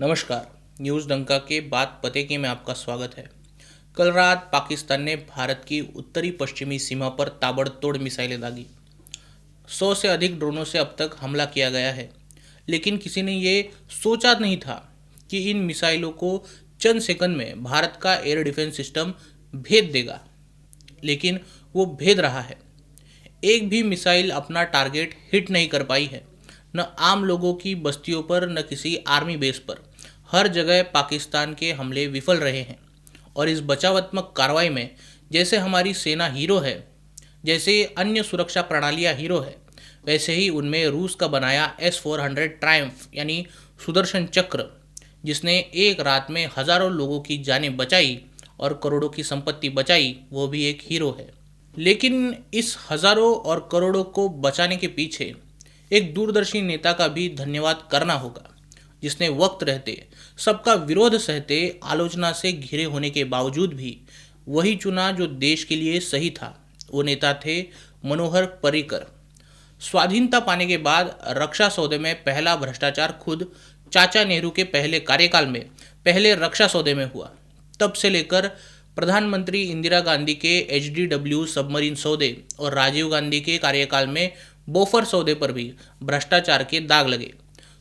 नमस्कार। न्यूज़ डंका के बाद पते के में आपका स्वागत है। कल रात पाकिस्तान ने भारत की उत्तरी पश्चिमी सीमा पर ताबड़तोड़ मिसाइलें दागी। 100 से अधिक ड्रोनों से अब तक हमला किया गया है, लेकिन किसी ने ये सोचा नहीं था कि इन मिसाइलों को चंद सेकंड में भारत का एयर डिफेंस सिस्टम भेद देगा। लेकिन वो भेद रहा है। एक भी मिसाइल अपना टारगेट हिट नहीं कर पाई है, न आम लोगों की बस्तियों पर, न किसी आर्मी बेस पर। हर जगह पाकिस्तान के हमले विफल रहे हैं। और इस बचावात्मक कार्रवाई में जैसे हमारी सेना हीरो है, जैसे अन्य सुरक्षा प्रणालियां हीरो है, वैसे ही उनमें रूस का बनाया S-400 ट्रायम्फ यानी सुदर्शन चक्र, जिसने एक रात में हजारों लोगों की जानें बचाई और करोड़ों की संपत्ति बचाई, वो भी एक हीरो है। लेकिन इस हजारों और करोड़ों को बचाने के पीछे एक दूरदर्शी नेता का भी धन्यवाद करना होगा, जिसने वक्त रहते सबका विरोध सहते आलोचना से घिरे होने के बावजूद भी वही चुना जो देश के लिए सही था। वो नेता थे मनोहर पर्रिकर। स्वाधीनता पाने के बाद रक्षा सौदे में पहला भ्रष्टाचार खुद चाचा नेहरू के पहले कार्यकाल में पहले रक्षा सौदे में हुआ। तब से लेकर प्रधानमंत्री इंदिरा गांधी के HDW सबमरीन सौदे और राजीव गांधी के कार्यकाल में बोफर सौदे पर भी भ्रष्टाचार के दाग लगे।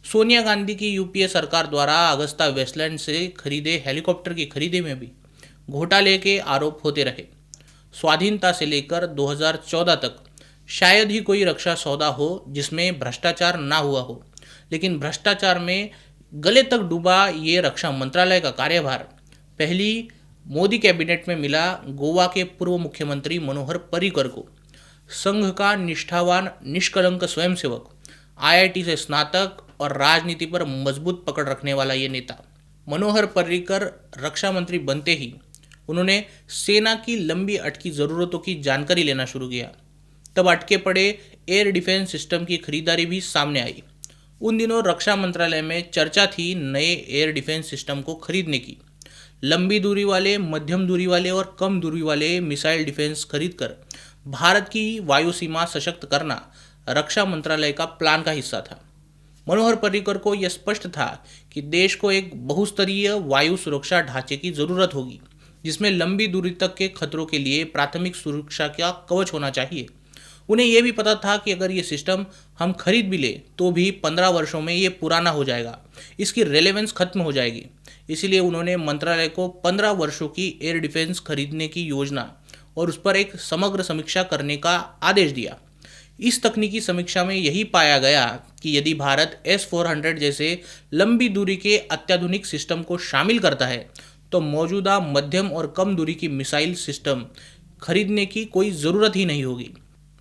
सोनिया गांधी की UPA सरकार द्वारा अगस्ता वेस्टलैंड से खरीदे हेलीकॉप्टर की खरीदी में भी घोटाले के आरोप होते रहे। स्वाधीनता से लेकर 2014 तक शायद ही कोई रक्षा सौदा हो जिसमें भ्रष्टाचार ना हुआ हो, लेकिन भ्रष्टाचार में गले तक डूबा ये रक्षा मंत्रालय का कार्यभार पहली मोदी कैबिनेट में मिला गोवा के पूर्व मुख्यमंत्री मनोहर पर्रिकर को। संघ का निष्ठावान निष्कलंक स्वयंसेवक, IIT से स्नातक और राजनीति पर मजबूत पकड़ रखने वाला ये नेता मनोहर पर्रिकर रक्षा मंत्री बनते ही उन्होंने सेना की लंबी अटकी ज़रूरतों की जानकारी लेना शुरू किया। तब अटके पड़े एयर डिफेंस सिस्टम की खरीदारी भी सामने आई। उन दिनों रक्षा मंत्रालय में चर्चा थी नए एयर डिफेंस सिस्टम को खरीदने की। लंबी दूरी वाले, मध्यम दूरी वाले और कम दूरी वाले मिसाइल डिफेंस खरीदकर भारत की वायु सीमा सशक्त करना रक्षा मंत्रालय का प्लान का हिस्सा था। मनोहर पर्रिकर को यह स्पष्ट था कि देश को एक बहुस्तरीय वायु सुरक्षा ढांचे की जरूरत होगी, जिसमें लंबी दूरी तक के खतरों के लिए प्राथमिक सुरक्षा का कवच होना चाहिए। उन्हें यह भी पता था कि अगर ये सिस्टम हम खरीद भी ले तो भी 15 वर्षों में ये पुराना हो जाएगा, इसकी रेलेवेंस खत्म हो जाएगी। इसीलिए उन्होंने मंत्रालय को 15 वर्षों की एयर डिफेंस खरीदने की योजना और उस पर एक समग्र समीक्षा करने का आदेश दिया। इस तकनीकी समीक्षा में यही पाया गया कि यदि भारत S-400 जैसे लंबी दूरी के अत्याधुनिक सिस्टम को शामिल करता है तो मौजूदा मध्यम और कम दूरी की मिसाइल सिस्टम खरीदने की कोई ज़रूरत ही नहीं होगी।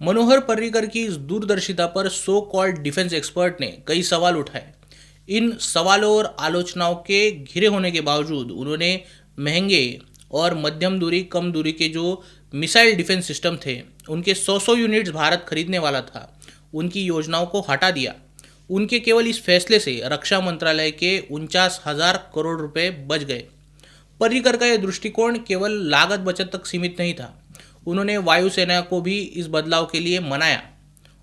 मनोहर पर्रिकर की इस दूरदर्शिता पर सो कॉल्ड डिफेंस एक्सपर्ट ने कई सवाल उठाए। इन सवालों और आलोचनाओं के घिरे होने के बावजूद उन्होंने महंगे और मध्यम दूरी, कम दूरी के जो मिसाइल डिफेंस सिस्टम थे, उनके 100 यूनिट्स भारत खरीदने वाला था, उनकी योजनाओं को हटा दिया। उनके केवल इस फैसले से रक्षा मंत्रालय के 49,000 करोड़ रुपए बच गए। पर्रिकर का यह दृष्टिकोण केवल लागत बचत तक सीमित नहीं था। उन्होंने वायुसेना को भी इस बदलाव के लिए मनाया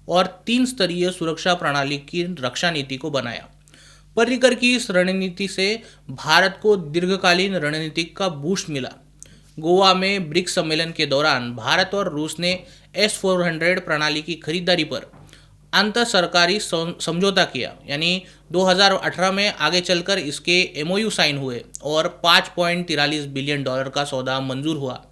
और 3 स्तरीय सुरक्षा प्रणाली की रक्षा नीति को बनाया। पर्रिकर की इस रणनीति से भारत को दीर्घकालीन रणनीतिक का बूस्ट मिला। गोवा में ब्रिक्स सम्मेलन के दौरान भारत और रूस ने S-400 प्रणाली की खरीदारी पर अंतर सरकारी समझौता किया, यानी 2018 में आगे चलकर इसके MOU साइन हुए और $5.43 बिलियन का सौदा मंजूर हुआ।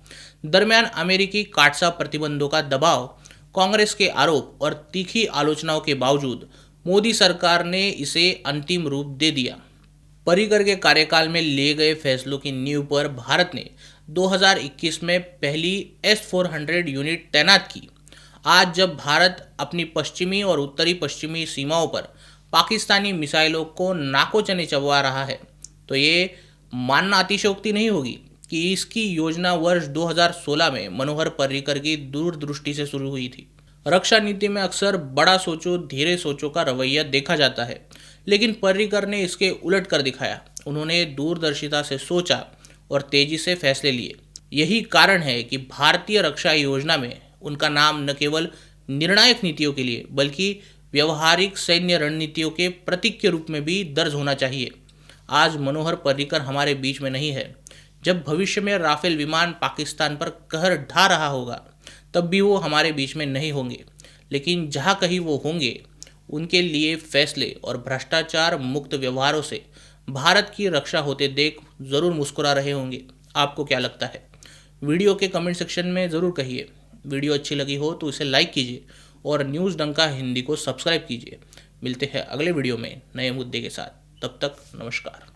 दरमियान अमेरिकी काटसा प्रतिबंधों का दबाव, कांग्रेस के आरोप और तीखी आलोचनाओं के बावजूद मोदी सरकार ने इसे अंतिम रूप दे दिया। पर्रिकर के कार्यकाल में लिए गए फैसलों की नींव पर भारत ने 2021 में पहली S-400 यूनिट तैनात की। आज जब भारत अपनी पश्चिमी और उत्तरी पश्चिमी सीमाओं पर पाकिस्तानी मिसाइलों को नाको चने चबवा रहा है, तो ये मानना अतिशयोक्ति नहीं होगी कि इसकी योजना वर्ष 2016 में मनोहर पर्रिकर की दूरदृष्टि से शुरू हुई थी। रक्षा नीति में अक्सर बड़ा सोचो धीरे सोचो का रवैया देखा जाता है, लेकिन पर्रिकर ने इसके उलट कर दिखाया। उन्होंने दूरदर्शिता से सोचा और तेजी से फैसले लिए। यही कारण है कि भारतीय रक्षा योजना में उनका नाम न केवल निर्णायक नीतियों के लिए बल्कि व्यवहारिक सैन्य रणनीतियों के प्रतीक के रूप में भी दर्ज होना चाहिए। आज मनोहर पर्रिकर हमारे बीच में नहीं है। जब भविष्य में राफेल विमान पाकिस्तान पर कहर ढा रहा होगा तब भी वो हमारे बीच में नहीं होंगे, लेकिन जहाँ कहीं वो होंगे उनके लिए फैसले और भ्रष्टाचार मुक्त व्यवहारों से भारत की रक्षा होते देख ज़रूर मुस्कुरा रहे होंगे। आपको क्या लगता है? वीडियो के कमेंट सेक्शन में ज़रूर कहिए। वीडियो अच्छी लगी हो तो इसे लाइक कीजिए और न्यूज़ डंका हिंदी को सब्सक्राइब कीजिए। मिलते हैं अगले वीडियो में नए मुद्दे के साथ। तब तक नमस्कार।